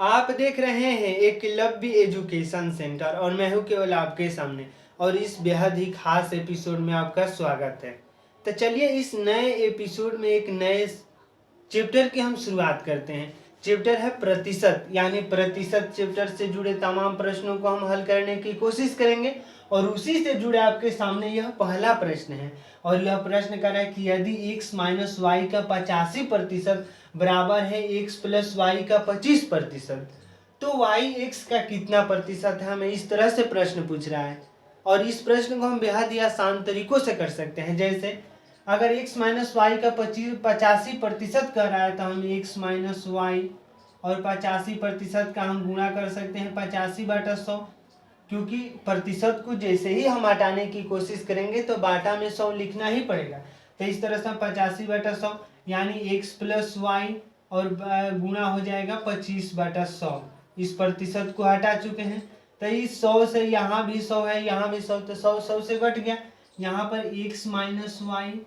आप देख रहे हैं एकलव्य एजुकेशन सेंटर और मैं हूं केवल आपके सामने और इस बेहद ही खास एपिसोड में आपका स्वागत है। तो चलिए इस नए एपिसोड में एक नए चैप्टर की हम शुरुआत करते हैं। चैप्टर है प्रतिशत, यानी प्रतिशत चैप्टर से जुड़े तमाम प्रश्नों को हम हल करने की कोशिश करेंगे और उसी से जुड़े आपके सामने यह पहला प्रश्न है और यह प्रश्न कर रहा है कि यदि x माइनस वाई का 85% बराबर है x प्लस वाई का 25%, तो y x का कितना प्रतिशत है। हमें इस तरह से प्रश्न पूछ रहा है और इस प्रश्न को हम बेहद ही आसान तरीकों से कर सकते हैं। जैसे अगर x माइनस वाई का 85% कर रहा है तो हम x माइनस वाई और 85% का हम गुणा कर सकते हैं 85/100, क्योंकि प्रतिशत को जैसे ही हम हटाने की कोशिश करेंगे तो बाटा में 100 लिखना ही पड़ेगा। तो इस तरह से हम 85/100 यानी x प्लस वाई और गुणा हो जाएगा 25/100। इस प्रतिशत को हटा चुके हैं तो इस 100 से यहाँ भी 100 है, यहाँ भी 100, तो 100 से घट गया। यहाँ पर x माइनस वाई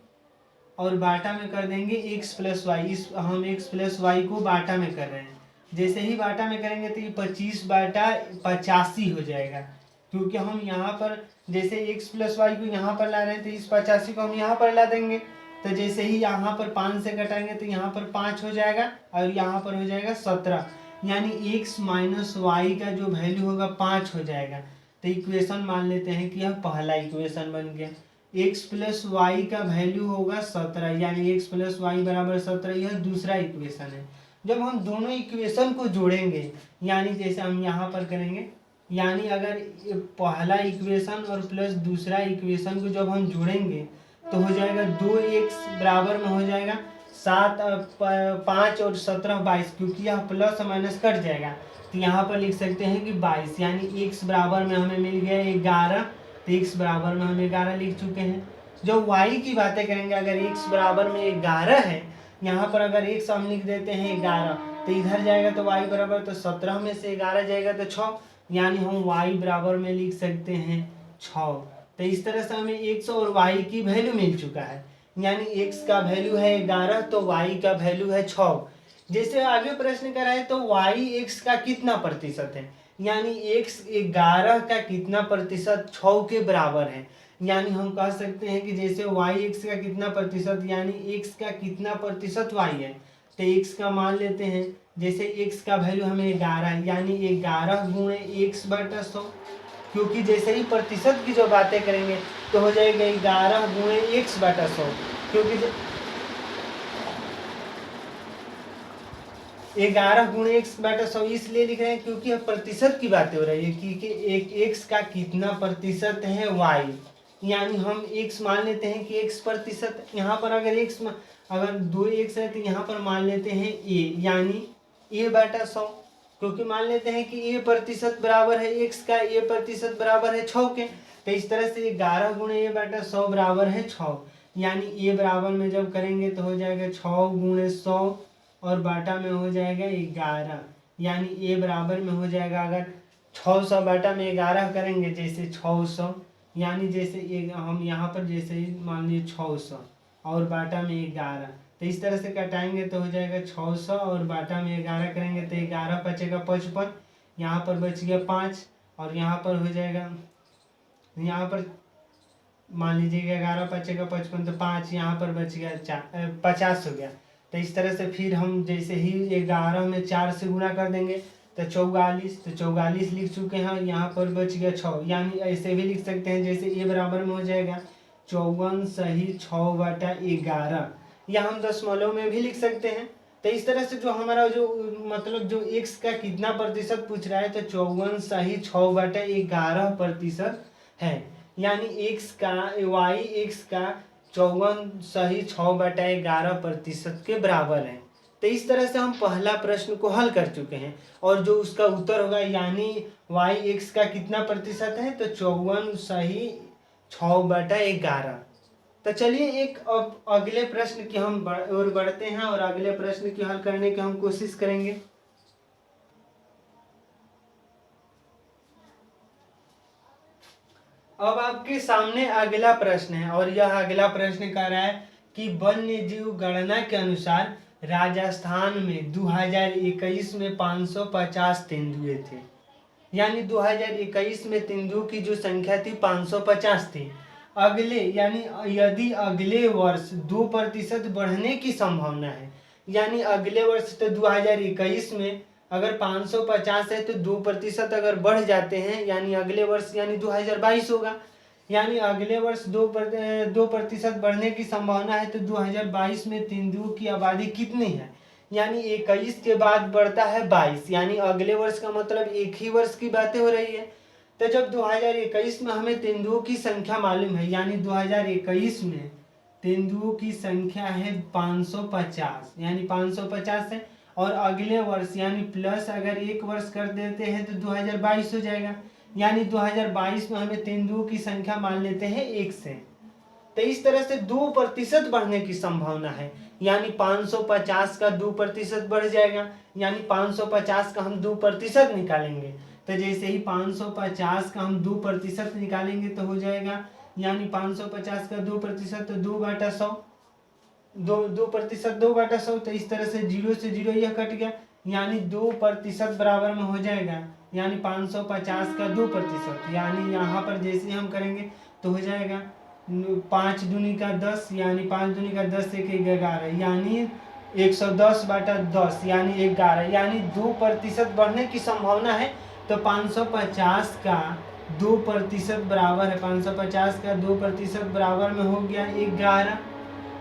और बाटा में कर देंगे x प्लस वाई। इस हम x प्लस वाई को बाटा में कर रहे हैं, जैसे ही बाटा में करेंगे तो ये 25/85 हो जाएगा, क्योंकि हम यहाँ पर जैसे x प्लस वाई को यहाँ पर ला रहे हैं तो इस 85 को हम यहाँ पर ला देंगे। तो जैसे ही यहाँ पर 5 से घटाएंगे तो यहाँ पर 5 हो जाएगा और यहाँ पर हो जाएगा 17, यानी x माइनस वाई का जो वैल्यू होगा 5 हो जाएगा। तो इक्वेशन मान लेते हैं कि यह पहला इक्वेशन बन गया। x प्लस वाई का वैल्यू होगा 17, यानी x प्लस वाई बराबर 17, यह दूसरा इक्वेशन है। जब हम दोनों इक्वेशन को जोड़ेंगे, यानी जैसे हम यहाँ पर करेंगे, यानी अगर पहला इक्वेशन और प्लस दूसरा इक्वेशन को जब हम जोड़ेंगे तो हो जाएगा 2x बराबर में हो जाएगा 7, 5 और 17 22, क्योंकि यह प्लस माइनस कट जाएगा तो यहाँ पर लिख सकते हैं कि 22, यानी x बराबर में हमें मिल गया 11। तो x बराबर में हम 11 लिख चुके हैं। जो y की बातें करेंगे, अगर x बराबर में 11 है, यहाँ पर अगर x हम लिख देते हैं 11 तो इधर जाएगा तो y बराबर, तो 17 में से 11 जाएगा तो 6, यानी हम y बराबर में लिख सकते हैं 6। तो इस तरह से हमें x और y की वैल्यू मिल चुका है, यानी x का वैल्यू है 11 तो y का वैल्यू है 6। जैसे आगे प्रश्न कर रहा है तो y x का कितना प्रतिशत है, यानी x 11 का कितना प्रतिशत 6 के बराबर है। यानी हम कह सकते हैं कि जैसे y x का कितना प्रतिशत, यानी x का कितना प्रतिशत y है, तो x का मान लेते हैं। जैसे x का वैल्यू हमें 11 है, यानी 11 गुणे x/100, क्योंकि जैसे ही प्रतिशत की जो बातें करेंगे तो हो जाएगा 11 गुणे x/100, क्योंकि 11 गुणे x/100 इसलिए लिख रहे हैं क्योंकि अब प्रतिशत की बातें हो रही है कि एक x का कितना प्रतिशत है y, यानी हम x मान लेते हैं कि x प्रतिशत। यहाँ पर अगर अगर 2x है तो यहाँ पर मान लेते हैं a, यानी a/100, क्योंकि मान लेते हैं कि a प्रतिशत बराबर है x का, a प्रतिशत बराबर है 6 के। तो इस तरह से 11 गुणे a/100 बराबर है 6, यानी a बराबर में जब करेंगे तो हो जाएगा 6 गुणे 100 और बाटा में हो जाएगा 11, यानी a बराबर में हो जाएगा, अगर 600 बाटा में 11 करेंगे जैसे 600, यानी जैसे हम यहाँ पर जैसे ही मान लीजिए 600 और बाटा में 11, तो इस तरह से कटाएंगे तो हो जाएगा 600 और बाटा में 11 करेंगे तो 11 बचेगा 55, यहाँ पर बच गया 5 और यहाँ पर हो जाएगा, यहाँ पर मान लीजिए 11 बचेगा 55 तो 5 यहाँ पर बच गया 50 हो गया। तो इस तरह से फिर हम जैसे ही 11 में 4 से गुणा कर देंगे तो 44, तो 44 लिख चुके हैं, यहाँ पर बच गया 6, यानी ऐसे भी लिख सकते हैं जैसे a बराबर में हो जाएगा 54 सही 6/11, या हम दशमलव में भी लिख सकते हैं। तो इस तरह से जो हमारा जो मतलब जो x का कितना प्रतिशत पूछ रहा है तो 54 सही 6/11% है, यानी x का y x का 54 सही 6/11% के बराबर है। तो इस तरह से हम पहला प्रश्न को हल कर चुके हैं और जो उसका उत्तर होगा, यानी y x का कितना प्रतिशत है तो 54 सही 6/11। तो चलिए एक अब अगले प्रश्न की हम और बढ़ते हैं और अगले प्रश्न की हल करने की हम कोशिश करेंगे। अब आपके सामने अगला प्रश्न है और यह अगला प्रश्न कह रहा है कि वन्य जीव गणना के अनुसार राजस्थान में 2021 में 550 तेंदुए थे। यानी 2021 में तेंदुओं की जो संख्या थी 550 थी। अगले यानी यदि अगले वर्ष 2% बढ़ने की संभावना है, यानी अगले वर्ष तो 2021 में अगर 550 है तो 2% अगर बढ़ जाते हैं, यानी अगले वर्ष यानी 2022 होगा। यानी अगले वर्ष 2% बढ़ने की संभावना है, तो 2022 में तेंदुओं की आबादी कितनी है? यानी 21 के बाद बढ़ता है 22, यानी अगले वर्ष का मतलब एक ही वर्ष की बातें हो रही है। तो जब 2021 में हमें तेंदुओं की संख्या मालूम है, यानी 2021 में तेंदुओं की संख्या है 550, यानी 550 है, और अगले वर्ष यानी प्लस अगर एक वर्ष कर देते हैं तो 2022 हो जाएगा। यानी 2022 में हमें तेंदुओं की संख्या मान लेते हैं 1 से। तो इस तरह से 2% बढ़ने की संभावना है, यानी 550 का 2% बढ़ जाएगा, यानी 550 का हम 2% निकालेंगे। तो जैसे ही 550 का हम 2% निकालेंगे तो हो जाएगा, यानी 550 का 2% तो 2/100, 2/100। तो इस तरह से 0 से 0 यह कट गया, यानी 2% बराबर में हो जाएगा, यानी 550 का 2%। यानी यहाँ पर जैसे हम करेंगे तो हो जाएगा 5 दूनी का 10, यानी 5 दूनी का 10 एक 11, यानी 110/10, यानी 11, यानी 2% बढ़ने की संभावना है। तो 550 का 2% बराबर है, 550 का 2% बराबर में हो गया 11।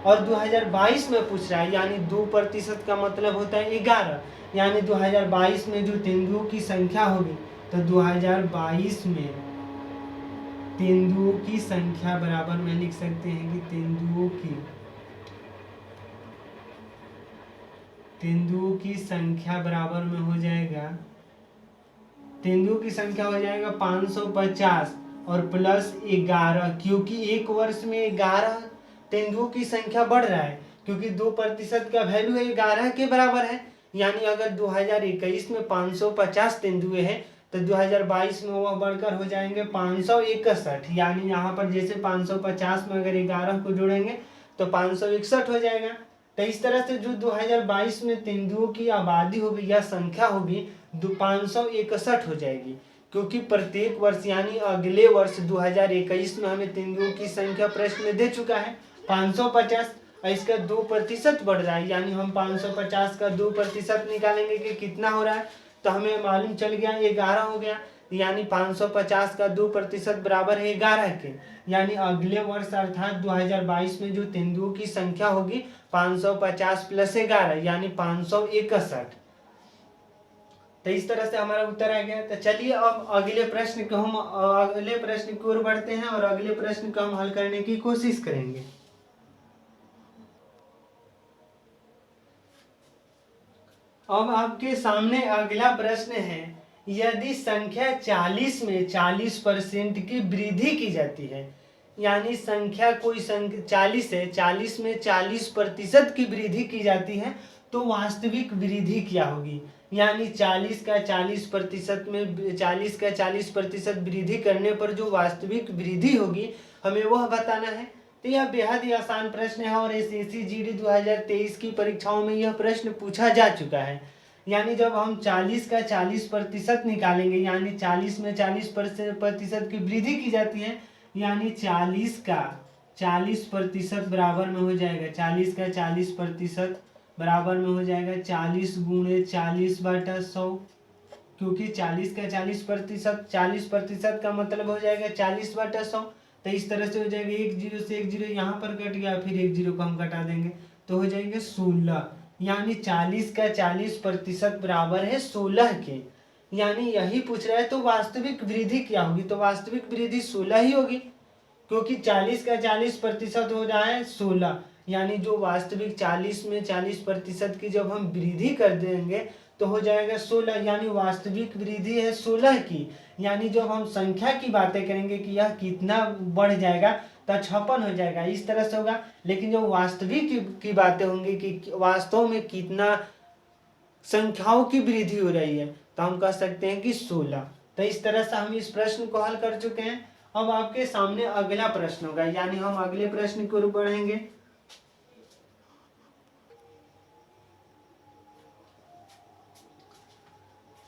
और 2022 में पूछ रहा है, यानी 2% का मतलब होता है 11, यानी 2022 में जो तेंदुओं की संख्या होगी, तो 2022 में तेंदुओं की संख्या बराबर में लिख सकते हैं कि तेंदुओं की संख्या बराबर में हो जाएगा, तेंदुओं की संख्या हो जाएगा 550 और प्लस 11, क्योंकि एक वर्ष में 11 तेंदुओं की संख्या बढ़ रहा है, क्योंकि 2% का वैल्यू है 11 के बराबर है। यानी अगर 2021 में 550 तेंदुए हैं तो 2022 में वह बढ़कर हो जाएंगे 561, यानी यहाँ पर जैसे 550 में अगर 11 को जोड़ेंगे तो 561 हो जाएगा। तो इस तरह से जो 2022 में तेंदुओं की आबादी होगी या संख्या होगी 561 हो जाएगी, क्योंकि प्रत्येक वर्ष यानी अगले वर्ष 2021 में हमें तेंदुओं की संख्या प्रश्न में दे चुका है 550, और इसका 2% बढ़ रहा है, यानी हम 550 का 2% निकालेंगे कि कितना हो रहा है, तो हमें मालूम चल गया 11 हो गया, यानी 550 का 2% बराबर है 11 के। यानी अगले वर्ष अर्थात 2022 में जो तेंदुओं की संख्या होगी 550 प्लस 11, यानी 561। तो इस तरह से हमारा उत्तर आ गया। तो चलिए अब अगले प्रश्न की ओर बढ़ते हैं और अगले प्रश्न को हम हल करने की कोशिश करेंगे। अब आपके सामने अगला प्रश्न है, यदि संख्या 40 में 40% की वृद्धि की जाती है, यानी संख्या कोई संख्या 40 है, 40 में 40% की वृद्धि की जाती है, तो वास्तविक वृद्धि क्या होगी? यानी 40 का 40% में 40 का 40% वृद्धि करने पर जो वास्तविक वृद्धि होगी हमें वह बताना है। तो यह बेहद ही आसान प्रश्न है और एसएससी जीडी 2023 की परीक्षाओं में यह प्रश्न पूछा जा चुका है। यानी जब हम 40 का 40% निकालेंगे, यानी 40 में 40% की वृद्धि की जाती है, यानी 40 का 40% बराबर में हो जाएगा, 40 का 40% बराबर में हो जाएगा 40 गुणे 40/100, क्योंकि 40 का 40% का मतलब हो जाएगा 40/100। तो इस तरह से हो जाएगा, एक जीरो से एक जीरो यहाँ पर कट गया, फिर एक जीरो को हम घटा देंगे तो हो जाएंगे 16, यानी 40 का 40% बराबर है 16 के। यानी यही पूछ रहा है तो वास्तविक वृद्धि क्या होगी? तो वास्तविक वृद्धि 16 ही होगी, क्योंकि 40 का 40% हो रहा है 16, यानी जो वास्तविक 40 में 40% की जब हम वृद्धि कर देंगे तो हो जाएगा 16, यानी वास्तविक वृद्धि है 16 की। यानी जब हम संख्या की बातें करेंगे कि यह कितना बढ़ जाएगा तो 56 हो जाएगा, इस तरह से होगा। लेकिन जब वास्तविक की बातें होंगी कि वास्तव में कितना संख्याओं की वृद्धि हो रही है, तो हम कह सकते हैं कि 16। तो इस तरह से हम इस प्रश्न को हल कर चुके हैं। अब आपके सामने अगला प्रश्न होगा, यानी हम अगले प्रश्न की ओर बढ़ेंगे।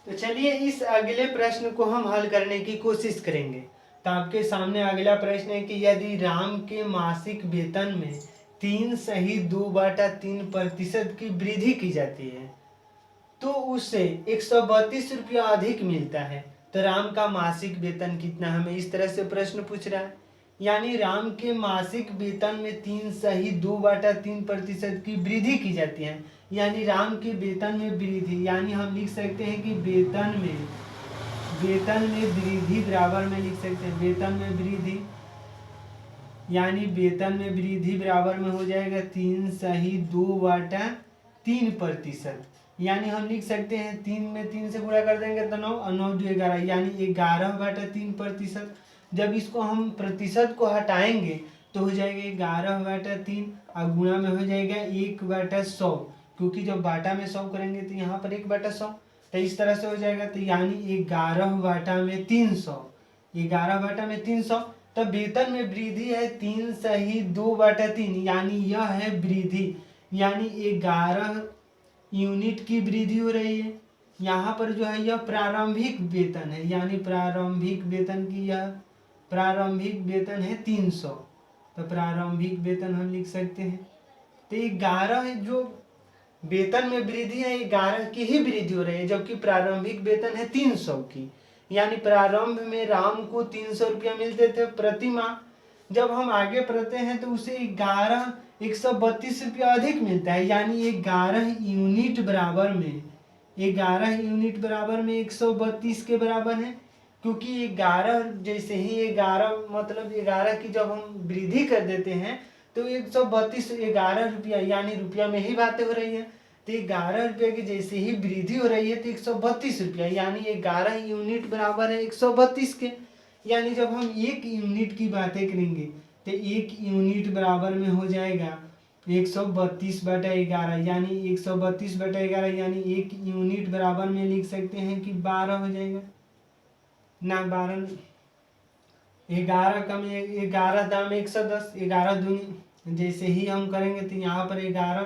तो चलिए इस अगले प्रश्न को हम हल करने की कोशिश करेंगे। तो आपके सामने अगला प्रश्न है कि यदि राम के मासिक वेतन में 3/2/3% की वृद्धि की जाती है तो उसे 132 रुपया अधिक मिलता है, तो राम का मासिक वेतन कितना? हमें इस तरह से प्रश्न पूछ रहा है। यानी राम के मासिक वेतन में 3/2/3% की वृद्धि की जाती है, यानी राम के वेतन में वृद्धि, यानी हम लिख सकते हैं कि वेतन में वृद्धि बराबर में लिख सकते हैं वेतन में वृद्धि, यानी वेतन में वृद्धि बराबर में हो जाएगा 3/2/3%। यानी हम लिख सकते हैं 3 में 3 से गुणा कर देंगे तो 9 और 9 2 11, यानी 11/3%। जब इसको हम प्रतिशत को हटाएंगे तो हो जाएगा 11/3 और गुणा में हो जाएगा 1/100, क्योंकि जब बाटा में 100 करेंगे तो यहाँ पर 1/100, तो इस तरह से हो जाएगा। तो यानी 11/300, 11/300। तब वेतन में वृद्धि है 3/2/3, यानी यह है वृद्धि, यानी 11 यूनिट की वृद्धि हो रही है। यहाँ पर जो है यह प्रारंभिक वेतन है, यानी प्रारंभिक वेतन की यह प्रारंभिक वेतन है 300, तो प्रारंभिक वेतन हम लिख सकते हैं। तो 11 जो वेतन में वृद्धि है 11 की ही वृद्धि हो रही है, जबकि प्रारंभिक वेतन है 300 की। यानी प्रारंभ में राम को 300 रुपया मिलते थे प्रति माह, जब हम आगे पढ़ते हैं तो उसे 132 रुपया अधिक मिलता है, यानी 11 यूनिट बराबर में 132 के बराबर है। क्योंकि 11 जैसे ही 11 मतलब 11 की जब हम वृद्धि कर देते हैं तो 132 11 रुपया, यानी रुपया में ही बातें हो रही है। तो 11 रुपये की जैसे ही वृद्धि हो रही है तो 132 रुपया, यानी 11 यूनिट बराबर है 132 के। यानी जब हम 1 यूनिट की बातें करेंगे तो 1 यूनिट बराबर में हो जाएगा 132/11, यानी 132/11, यानी 1 यूनिट बराबर में लिख सकते हैं कि 12 हो जाएगा ना, 12 11 कम 11 दाम 110, 11 दूनी जैसे ही हम करेंगे तो यहाँ पर 11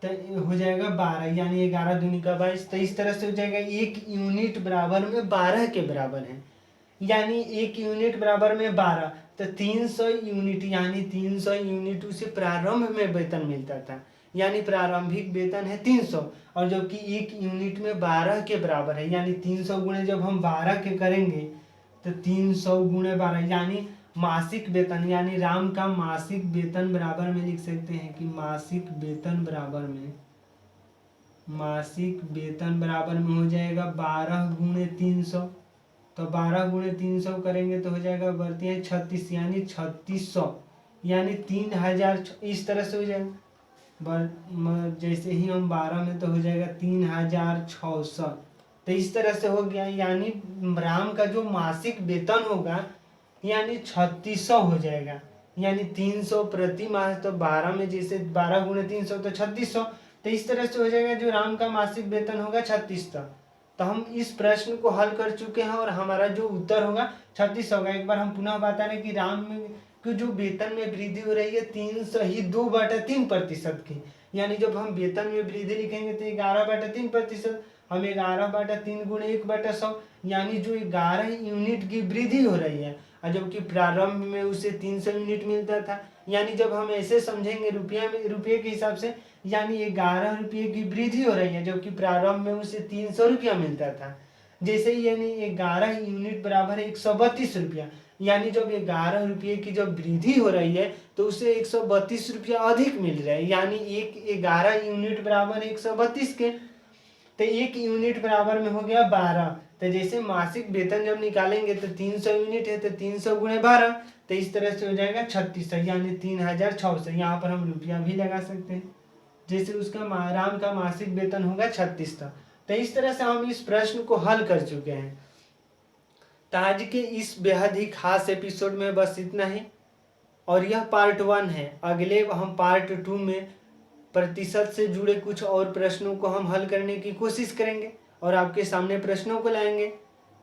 तो हो जाएगा 12, यानी 11 दूनी का 22, तो इस तरह से हो जाएगा 1 यूनिट बराबर में 12 के बराबर है, यानी 1 यूनिट बराबर में 12, तो 300 यूनिट, यानी 300 यूनिट उसे प्रारंभ में वेतन मिलता था, यानी प्रारंभिक वेतन है 300, और जबकि 1 यूनिट में 12 के बराबर है, यानी 300 गुणे जब हम 12 के करेंगे तो 300 गुणे 12, यानी मासिक वेतन, यानी राम का मासिक वेतन बराबर में लिख सकते हैं कि मासिक वेतन बराबर में हो जाएगा 12 गुणे 300, तो 12 गुणे 300 करेंगे तो हो जाएगा बढ़ती है 36, यानी 3600, यानी 3000, इस तरह से हो जाएगा। जैसे ही हम 12 में तो हो जाएगा 3600, तो इस तरह से हो गया, यानी राम का जो मासिक वेतन होगा यानी 3600 हो जाएगा, यानी 300 प्रति माह, तो 12 में जैसे 12 गुणे 300 तो 3600, तो इस तरह से हो जाएगा जो राम का मासिक वेतन होगा 3600। तो हम इस प्रश्न को हल कर चुके हैं और हमारा जो उत्तर होगा 3600 होगा। एक बार हम पुनः बता रहे हैं कि राम में कि जो वेतन में वृद्धि हो रही है 302/3% की, यानी जब हम वेतन में वृद्धि लिखेंगे तो 11/3%, हम 11/3 गुणे 1/100, यानी जो 11 यूनिट की वृद्धि हो रही है, और जबकि प्रारंभ में उसे 300 यूनिट मिलता था, यानी जब हम ऐसे समझेंगे रुपये के हिसाब से, यानी 11 रुपये की वृद्धि हो रही है, जबकि प्रारंभ में उसे 300 रुपया मिलता था। जैसे ही यानी 11 यूनिट बराबर है 132 रुपया, यानी जब 11 रुपये की जब वृद्धि हो रही है तो उसे 132 रुपया अधिक मिल रहा है, यानी 11 यूनिट बराबर 132 के, तो 1 यूनिट बराबर में हो गया 12। तो जैसे मासिक वेतन जब निकालेंगे तो 300 यूनिट है तो 300 गुणे 12, तो इस तरह से हो जाएगा 3600, यानी 3600। यहाँ पर हम रुपया भी लगा सकते हैं, जैसे उसका राम का मासिक वेतन होगा 3600। तो इस तरह से हम इस प्रश्न को हल कर चुके हैं। तो आज के इस बेहद ही खास एपिसोड में बस इतना ही, और यह पार्ट 1 है। अगले हम पार्ट 2 में प्रतिशत से जुड़े कुछ और प्रश्नों को हम हल करने की कोशिश करेंगे और आपके सामने प्रश्नों को लाएंगे,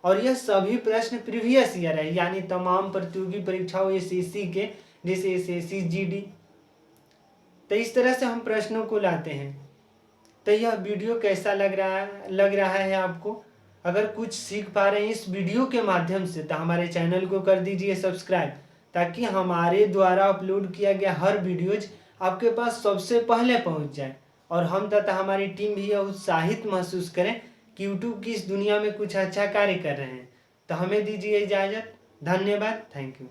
और यह सभी प्रश्न प्रीवियस ईयर है, यानी तमाम प्रतियोगी परीक्षाओं एसएससी के, जैसे एसएससी जीडी। तो इस तरह से हम प्रश्नों को लाते हैं। तो यह वीडियो कैसा लग रहा है आपको? अगर कुछ सीख पा रहे हैं इस वीडियो के माध्यम से तो हमारे चैनल को कर दीजिए सब्सक्राइब, ताकि हमारे द्वारा अपलोड किया गया हर वीडियोज आपके पास सबसे पहले पहुंच जाए और हम तथा हमारी टीम भी यह उत्साहित महसूस करें कि यूट्यूब की इस दुनिया में कुछ अच्छा कार्य कर रहे हैं। तो हमें दीजिए इजाज़त। धन्यवाद। Thank you.